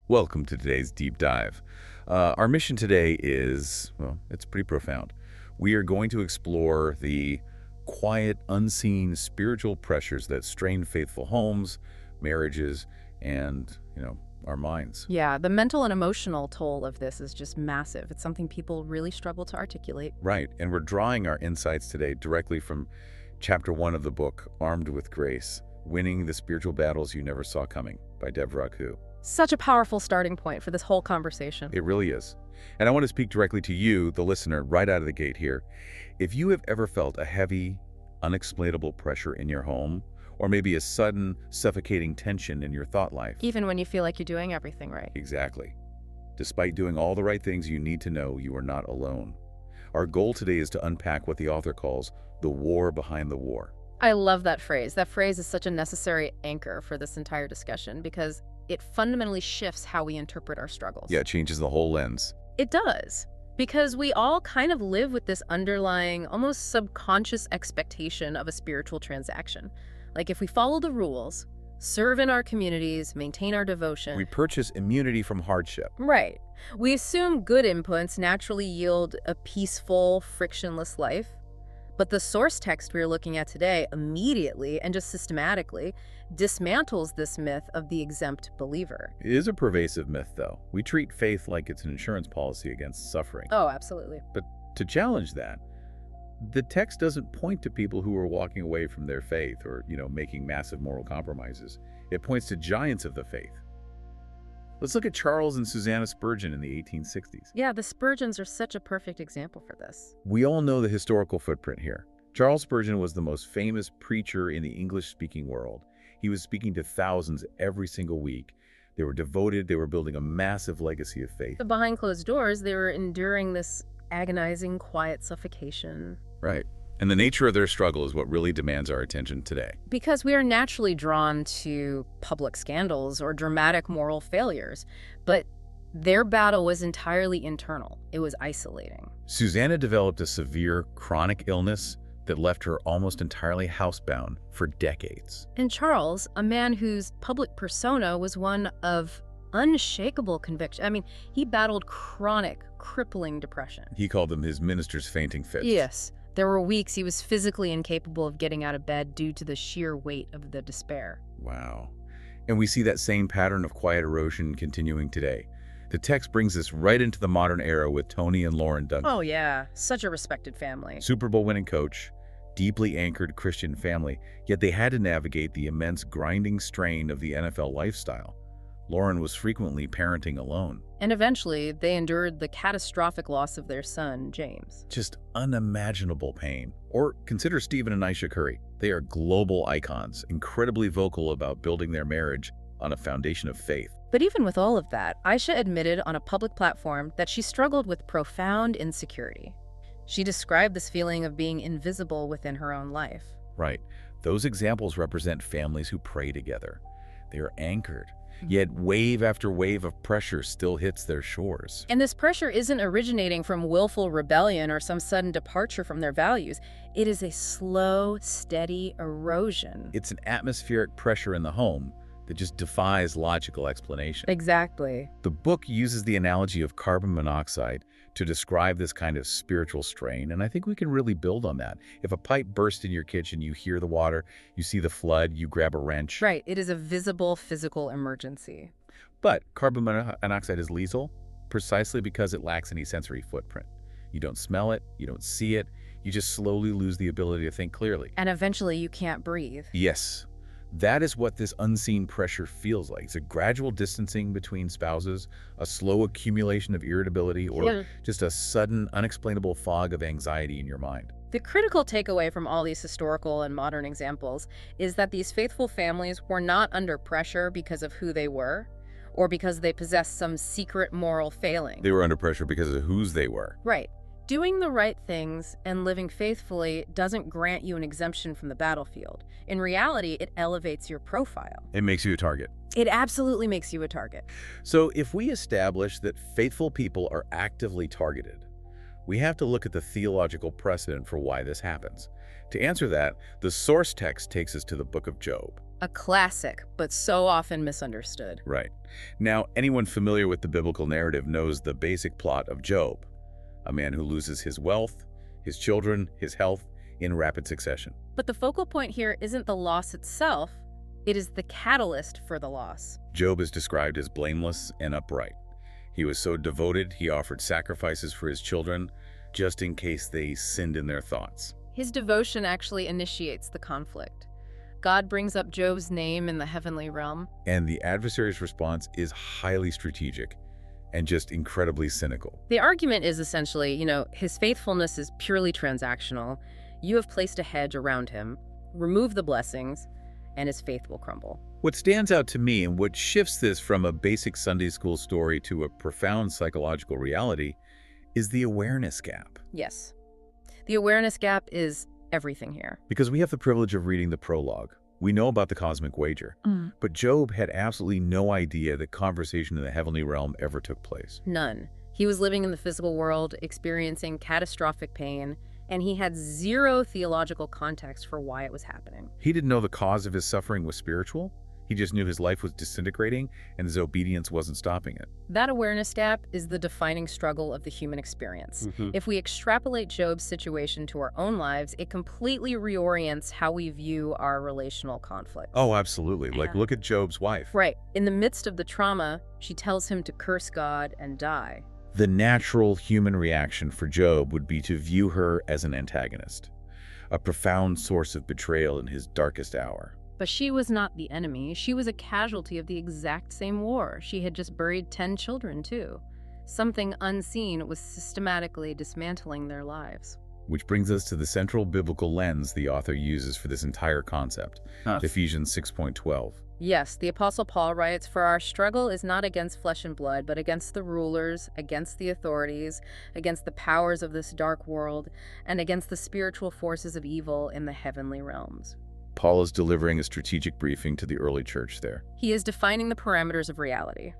Welcome to today's deep dive. Our mission today is, well, it's pretty profound. We are going to explore the quiet, unseen spiritual pressures that strain faithful homes, marriages, and, our minds. Yeah, the mental and emotional toll of this is just massive. It's something people really struggle to articulate. Right, and we're drawing our insights today directly from chapter 1 of the book, Armed with Grace, Winning the Spiritual Battles You Never Saw Coming by Devotional. Such a powerful starting point for this whole conversation. It really is. And I want to speak directly to you, the listener, right out of the gate here. If you have ever felt a heavy, unexplainable pressure in your home, or maybe a sudden, suffocating tension in your thought life. Even when you feel like you're doing everything right. Exactly. Despite doing all the right things, you need to know you are not alone. Our goal today is to unpack what the author calls the war behind the war. I love that phrase. That phrase is such a necessary anchor for this entire discussion because it fundamentally shifts how we interpret our struggles. Yeah, it changes the whole lens. It does. Because we all kind of live with this underlying, almost subconscious expectation of a spiritual transaction. Like if we follow the rules, serve in our communities, maintain our devotion. We purchase immunity from hardship. Right. We assume good inputs naturally yield a peaceful, frictionless life. But the source text we're looking at today immediately and just systematically dismantles this myth of the exempt believer. It is a pervasive myth, though. We treat faith like it's an insurance policy against suffering. Oh, absolutely. But to challenge that, the text doesn't point to people who are walking away from their faith or, making massive moral compromises. It points to giants of the faith. Let's look at Charles and Susanna Spurgeon in the 1860s. Yeah, the Spurgeons are such a perfect example for this. We all know the historical footprint here. Charles Spurgeon was the most famous preacher in the English-speaking world. He was speaking to thousands every single week. They were devoted. They were building a massive legacy of faith. But behind closed doors, they were enduring this agonizing, quiet suffocation. Right. And the nature of their struggle is what really demands our attention today. Because we are naturally drawn to public scandals or dramatic moral failures, but their battle was entirely internal. It was isolating. Susanna developed a severe chronic illness that left her almost entirely housebound for decades. And Charles, a man whose public persona was one of unshakable conviction. I mean, he battled chronic, crippling depression. He called them his minister's fainting fits. Yes. There were weeks he was physically incapable of getting out of bed due to the sheer weight of the despair. Wow. And we see that same pattern of quiet erosion continuing today. The text brings us right into the modern era with Tony and Lauren Duncan. Oh yeah, such a respected family. Super Bowl winning coach, deeply anchored Christian family, yet they had to navigate the immense grinding strain of the NFL lifestyle. Lauren was frequently parenting alone. And eventually, they endured the catastrophic loss of their son, James. Just unimaginable pain. Or consider Stephen and Aisha Curry. They are global icons, incredibly vocal about building their marriage on a foundation of faith. But even with all of that, Aisha admitted on a public platform that she struggled with profound insecurity. She described this feeling of being invisible within her own life. Right. Those examples represent families who pray together. They are anchored. Yet wave after wave of pressure still hits their shores. And this pressure isn't originating from willful rebellion or some sudden departure from their values. It is a slow, steady erosion. It's an atmospheric pressure in the home that just defies logical explanation. Exactly. The book uses the analogy of carbon monoxide to describe this kind of spiritual strain, and I think we can really build on that. If a pipe bursts in your kitchen, you hear the water, you see the flood, you grab a wrench. Right. It is a visible physical emergency. But carbon monoxide is lethal precisely because it lacks any sensory footprint. You don't smell it, you don't see it, you just slowly lose the ability to think clearly. And eventually you can't breathe. Yes. That is what this unseen pressure feels like. It's a gradual distancing between spouses, a slow accumulation of irritability, or just a sudden, unexplainable fog of anxiety in your mind. The critical takeaway from all these historical and modern examples is that these faithful families were not under pressure because of who they were, or because they possessed some secret moral failing. They were under pressure because of whose they were. Right. Doing the right things and living faithfully doesn't grant you an exemption from the battlefield. In reality, it elevates your profile. It makes you a target. It absolutely makes you a target. So if we establish that faithful people are actively targeted, we have to look at the theological precedent for why this happens. To answer that, the source text takes us to the book of Job. A classic, but so often misunderstood. Right. Now, anyone familiar with the biblical narrative knows the basic plot of Job, a man who loses his wealth, his children, his health in rapid succession. But the focal point here isn't the loss itself, it is the catalyst for the loss. Job is described as blameless and upright. He was so devoted, he offered sacrifices for his children, just in case they sinned in their thoughts. His devotion actually initiates the conflict. God brings up Job's name in the heavenly realm. And the adversary's response is highly strategic and just incredibly cynical. The argument is essentially, his faithfulness is purely transactional. You have placed a hedge around him, remove the blessings, and his faith will crumble. What stands out to me and what shifts this from a basic Sunday school story to a profound psychological reality is the awareness gap. Yes. The awareness gap is everything here. Because we have the privilege of reading the prologue. We know about the cosmic wager. But Job had absolutely no idea that conversation in the heavenly realm ever took place. None. He was living in the physical world, experiencing catastrophic pain, and he had zero theological context for why it was happening. He didn't know the cause of his suffering was spiritual. He just knew his life was disintegrating and his obedience wasn't stopping it. That awareness gap is the defining struggle of the human experience. If we extrapolate Job's situation to our own lives, it completely reorients how we view our relational conflicts. Oh, absolutely. Like, look at Job's wife. Right. In the midst of the trauma, she tells him to curse God and die. The natural human reaction for Job would be to view her as an antagonist, a profound source of betrayal in his darkest hour. But she was not the enemy. She was a casualty of the exact same war. She had just buried 10 children, too. Something unseen was systematically dismantling their lives. Which brings us to the central biblical lens the author uses for this entire concept, Ephesians 6:12. Yes, the Apostle Paul writes, "For our struggle is not against flesh and blood, but against the rulers, against the authorities, against the powers of this dark world, and against the spiritual forces of evil in the heavenly realms." Paul is delivering a strategic briefing to the early church there. He is defining the parameters of reality.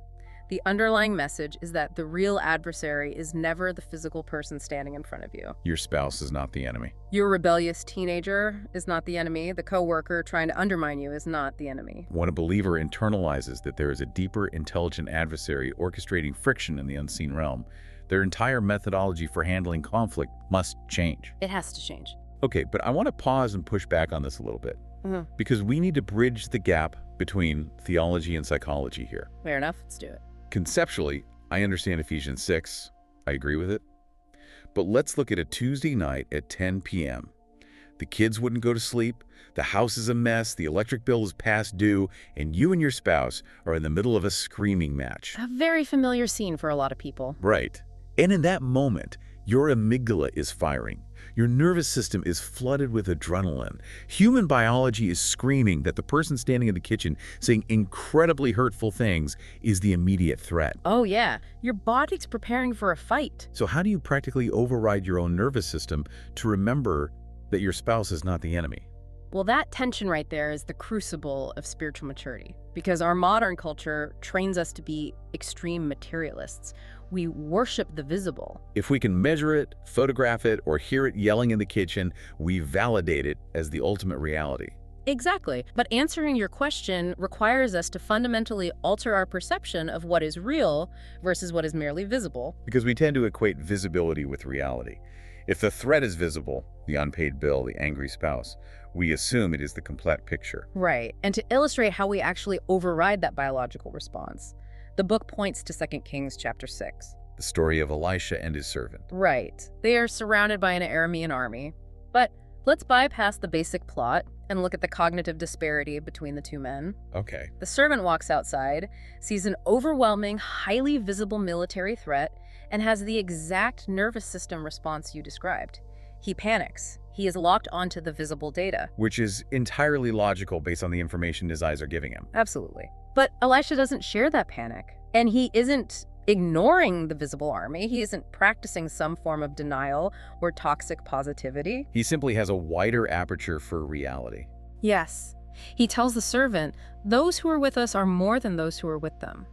The underlying message is that the real adversary is never the physical person standing in front of you. Your spouse is not the enemy. Your rebellious teenager is not the enemy. The coworker trying to undermine you is not the enemy. When a believer internalizes that there is a deeper, intelligent adversary orchestrating friction in the unseen realm, their entire methodology for handling conflict must change. It has to change. Okay, but I want to pause and push back on this a little bit. Because we need to bridge the gap between theology and psychology here. Fair enough. Let's do it. Conceptually, I understand Ephesians 6. I agree with it. But let's look at a Tuesday night at 10 p.m. The kids wouldn't go to sleep, the house is a mess, the electric bill is past due, and you and your spouse are in the middle of a screaming match. A very familiar scene for a lot of people. Right. And in that moment, your amygdala is firing. Your nervous system is flooded with adrenaline. Human biology is screaming that the person standing in the kitchen saying incredibly hurtful things is the immediate threat. Oh yeah, your body's preparing for a fight. So how do you practically override your own nervous system to remember that your spouse is not the enemy? Well, that tension right there is the crucible of spiritual maturity, because our modern culture trains us to be extreme materialists. We worship the visible. If we can measure it, photograph it, or hear it yelling in the kitchen, we validate it as the ultimate reality. Exactly. But answering your question requires us to fundamentally alter our perception of what is real versus what is merely visible. Because we tend to equate visibility with reality. If the threat is visible, the unpaid bill, the angry spouse, we assume it is the complete picture. Right. And to illustrate how we actually override that biological response, the book points to 2 Kings chapter 6. The story of Elisha and his servant. Right. They are surrounded by an Aramean army. But let's bypass the basic plot and look at the cognitive disparity between the two men. Okay. The servant walks outside, sees an overwhelming, highly visible military threat, and has the exact nervous system response you described. He panics. He is locked onto the visible data. Which is entirely logical based on the information his eyes are giving him. Absolutely. But Elisha doesn't share that panic. And he isn't ignoring the visible army. He isn't practicing some form of denial or toxic positivity. He simply has a wider aperture for reality. Yes. He tells the servant, "Those who are with us are more than those who are with them."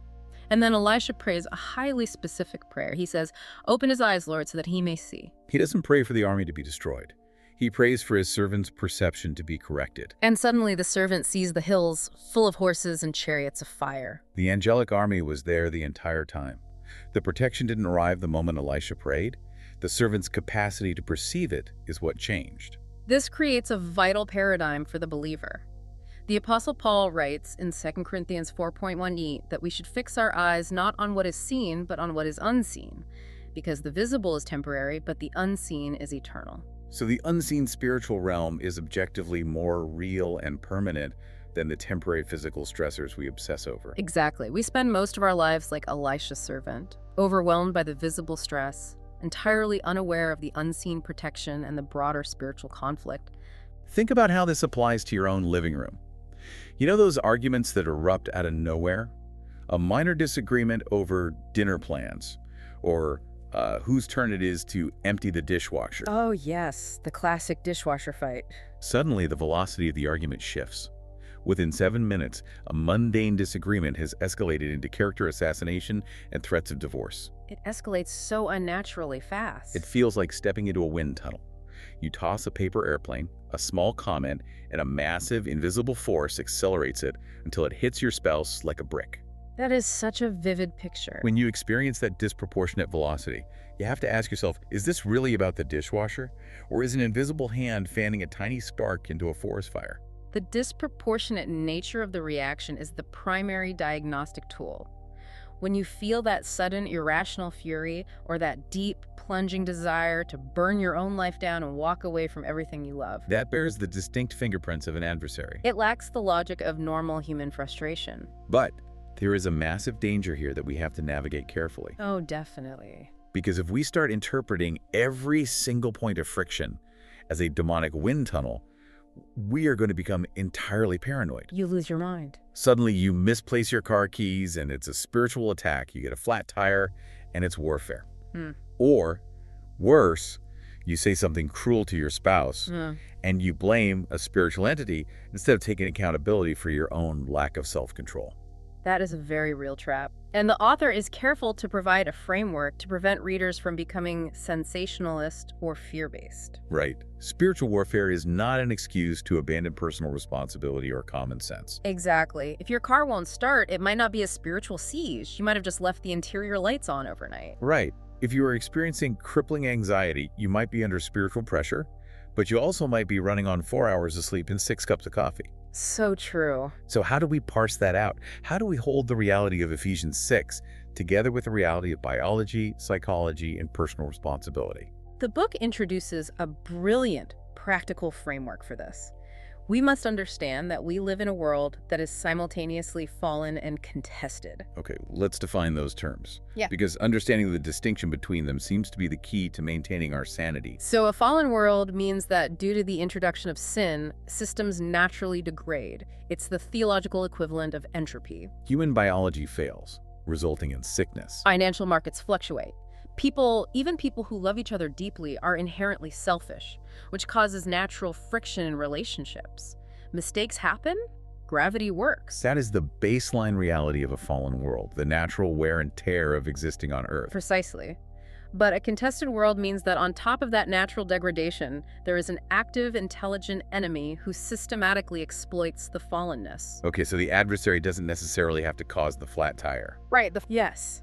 And then Elisha prays a highly specific prayer. He says, "Open his eyes, Lord, so that he may see." He doesn't pray for the army to be destroyed. He prays for his servant's perception to be corrected. And suddenly the servant sees the hills full of horses and chariots of fire. The angelic army was there the entire time. The protection didn't arrive the moment Elisha prayed. The servant's capacity to perceive it is what changed. This creates a vital paradigm for the believer. The Apostle Paul writes in 2 Corinthians 4:1 that we should fix our eyes not on what is seen, but on what is unseen, because the visible is temporary, but the unseen is eternal. So the unseen spiritual realm is objectively more real and permanent than the temporary physical stressors we obsess over. Exactly. We spend most of our lives like Elisha's servant, overwhelmed by the visible stress, entirely unaware of the unseen protection and the broader spiritual conflict. Think about how this applies to your own living room. You know those arguments that erupt out of nowhere? A minor disagreement over dinner plans, or whose turn it is to empty the dishwasher. Oh yes, the classic dishwasher fight. Suddenly, the velocity of the argument shifts. Within 7 minutes, a mundane disagreement has escalated into character assassination and threats of divorce. It escalates so unnaturally fast. It feels like stepping into a wind tunnel. You toss a paper airplane, a small comment, and a massive, invisible force accelerates it until it hits your spouse like a brick. That is such a vivid picture. When you experience that disproportionate velocity, you have to ask yourself, is this really about the dishwasher? Or is an invisible hand fanning a tiny spark into a forest fire? The disproportionate nature of the reaction is the primary diagnostic tool. When you feel that sudden irrational fury or that deep, plunging desire to burn your own life down and walk away from everything you love, That bears the distinct fingerprints of an adversary. it lacks the logic of normal human frustration. But there is a massive danger here that we have to navigate carefully. Oh, definitely. Because if we start interpreting every single point of friction as a demonic wind tunnel, we are going to become entirely paranoid. You lose your mind. Suddenly you misplace your car keys and it's a spiritual attack. You get a flat tire and it's warfare. Or worse, you say something cruel to your spouse and you blame a spiritual entity instead of taking accountability for your own lack of self-control. That is a very real trap. And the author is careful to provide a framework to prevent readers from becoming sensationalist or fear-based. Right. Spiritual warfare is not an excuse to abandon personal responsibility or common sense. Exactly. If your car won't start, it might not be a spiritual siege. You might have just left the interior lights on overnight. Right. If you are experiencing crippling anxiety, you might be under spiritual pressure, but you also might be running on 4 hours of sleep and 6 cups of coffee. So true. So how do we parse that out? How do we hold the reality of Ephesians 6 together with the reality of biology, psychology, and personal responsibility? The book introduces a brilliant practical framework for this. We must understand that we live in a world that is simultaneously fallen and contested. Okay, let's define those terms. Yeah. Because understanding the distinction between them seems to be the key to maintaining our sanity. So a fallen world means that due to the introduction of sin, systems naturally degrade. It's the theological equivalent of entropy. Human biology fails, resulting in sickness. Financial markets fluctuate. People, even people who love each other deeply, are inherently selfish, which causes natural friction in relationships. Mistakes happen, gravity works. That is the baseline reality of a fallen world, the natural wear and tear of existing on Earth. Precisely. But a contested world means that on top of that natural degradation, there is an active, intelligent enemy who systematically exploits the fallenness. Okay, so the adversary doesn't necessarily have to cause the flat tire. Right, yes.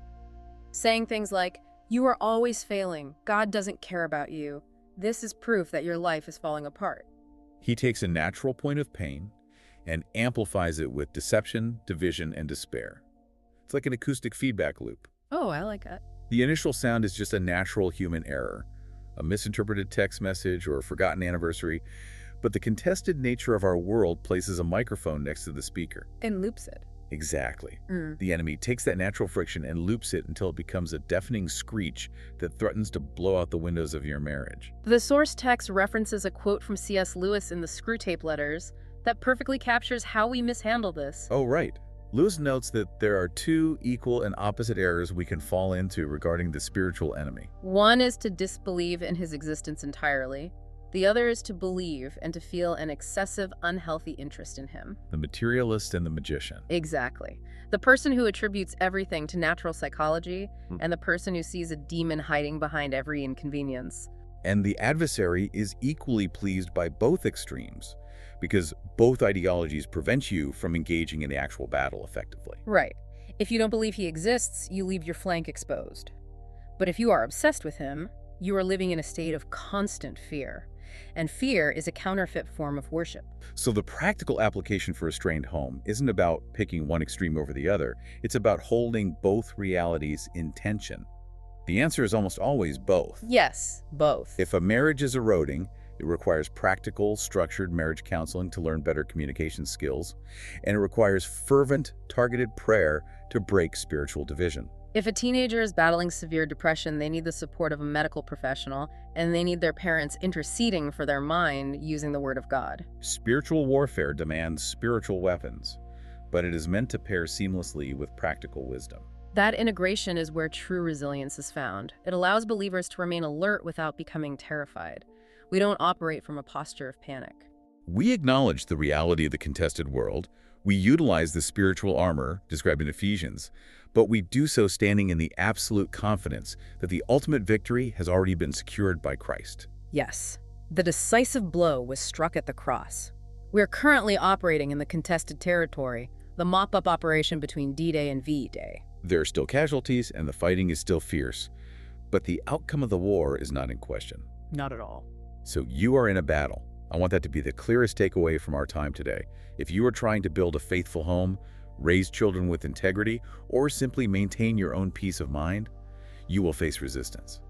Saying things like, "You are always failing. God doesn't care about you. This is proof that your life is falling apart." He takes a natural point of pain and amplifies it with deception, division, and despair. It's like an acoustic feedback loop. Oh, I like that. The initial sound is just a natural human error, a misinterpreted text message or a forgotten anniversary, but the contested nature of our world places a microphone next to the speaker. And loops it. Exactly. The enemy takes that natural friction and loops it until it becomes a deafening screech that threatens to blow out the windows of your marriage. The source text references a quote from C.S. Lewis in the Screwtape Letters that perfectly captures how we mishandle this. Oh, right. Lewis notes that there are two equal and opposite errors we can fall into regarding the spiritual enemy. One is to disbelieve in his existence entirely. The other is to believe and to feel an excessive, unhealthy interest in him. The materialist and the magician. Exactly. The person who attributes everything to natural psychology and the person who sees a demon hiding behind every inconvenience. And the adversary is equally pleased by both extremes, because both ideologies prevent you from engaging in the actual battle effectively. Right. If you don't believe he exists, you leave your flank exposed. But if you are obsessed with him, you are living in a state of constant fear. And fear is a counterfeit form of worship. So the practical application for a strained home isn't about picking one extreme over the other. It's about holding both realities in tension. The answer is almost always both. Yes, both. If a marriage is eroding, it requires practical, structured marriage counseling to learn better communication skills, and it requires fervent, targeted prayer to break spiritual division. If a teenager is battling severe depression, they need the support of a medical professional, and they need their parents interceding for their mind using the Word of God. Spiritual warfare demands spiritual weapons, but it is meant to pair seamlessly with practical wisdom. That integration is where true resilience is found. It allows believers to remain alert without becoming terrified. We don't operate from a posture of panic. We acknowledge the reality of the contested world. We utilize the spiritual armor described in Ephesians, but we do so standing in the absolute confidence that the ultimate victory has already been secured by Christ. Yes, the decisive blow was struck at the cross. We're currently operating in the contested territory, the mop-up operation between D-Day and V-Day. There are still casualties and the fighting is still fierce, but the outcome of the war is not in question. Not at all. So you are in a battle. I want that to be the clearest takeaway from our time today. If you are trying to build a faithful home, raise children with integrity, or simply maintain your own peace of mind, you will face resistance.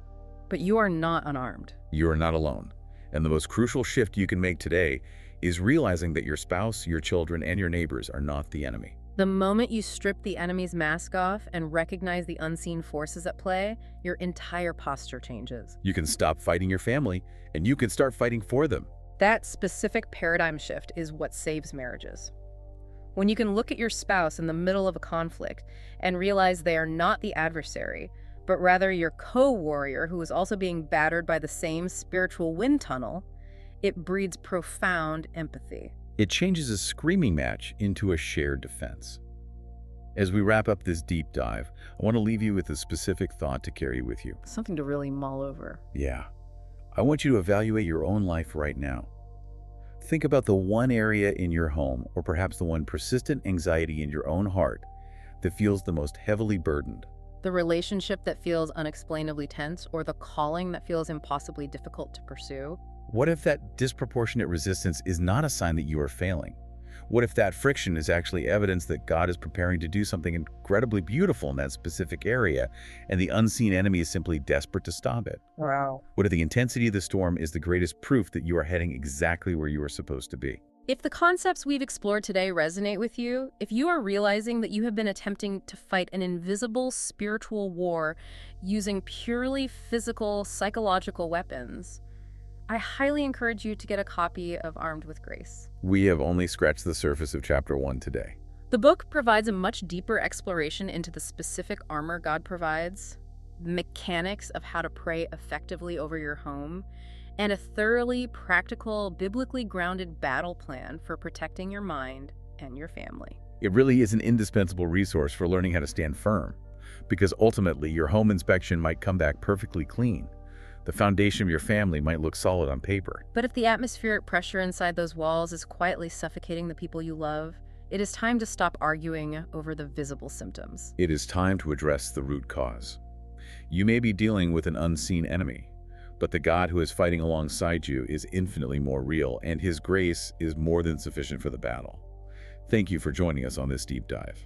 But you are not unarmed. You are not alone. And the most crucial shift you can make today is realizing that your spouse, your children, and your neighbors are not the enemy. The moment you strip the enemy's mask off and recognize the unseen forces at play, your entire posture changes. You can stop fighting your family, and you can start fighting for them. That specific paradigm shift is what saves marriages. When you can look at your spouse in the middle of a conflict and realize they are not the adversary, but rather your co-warrior who is also being battered by the same spiritual wind tunnel, it breeds profound empathy. It changes a screaming match into a shared defense. As we wrap up this deep dive, I want to leave you with a specific thought to carry with you. Something to really mull over. Yeah. I want you to evaluate your own life right now. Think about the one area in your home, or perhaps the one persistent anxiety in your own heart, that feels the most heavily burdened. The relationship that feels unexplainably tense, or the calling that feels impossibly difficult to pursue. What if that disproportionate resistance is not a sign that you are failing? What if that friction is actually evidence that God is preparing to do something incredibly beautiful in that specific area, and the unseen enemy is simply desperate to stop it? Wow. What if the intensity of the storm is the greatest proof that you are heading exactly where you are supposed to be? If the concepts we've explored today resonate with you, if you are realizing that you have been attempting to fight an invisible spiritual war using purely physical, psychological weapons, I highly encourage you to get a copy of Armed with Grace. We have only scratched the surface of Chapter 1 today. The book provides a much deeper exploration into the specific armor God provides, mechanics of how to pray effectively over your home, and a thoroughly practical, biblically grounded battle plan for protecting your mind and your family. It really is an indispensable resource for learning how to stand firm, because ultimately your home inspection might come back perfectly clean. The foundation of your family might look solid on paper. But if the atmospheric pressure inside those walls is quietly suffocating the people you love, it is time to stop arguing over the visible symptoms. It is time to address the root cause. You may be dealing with an unseen enemy, but the God who is fighting alongside you is infinitely more real, and His grace is more than sufficient for the battle. Thank you for joining us on this deep dive.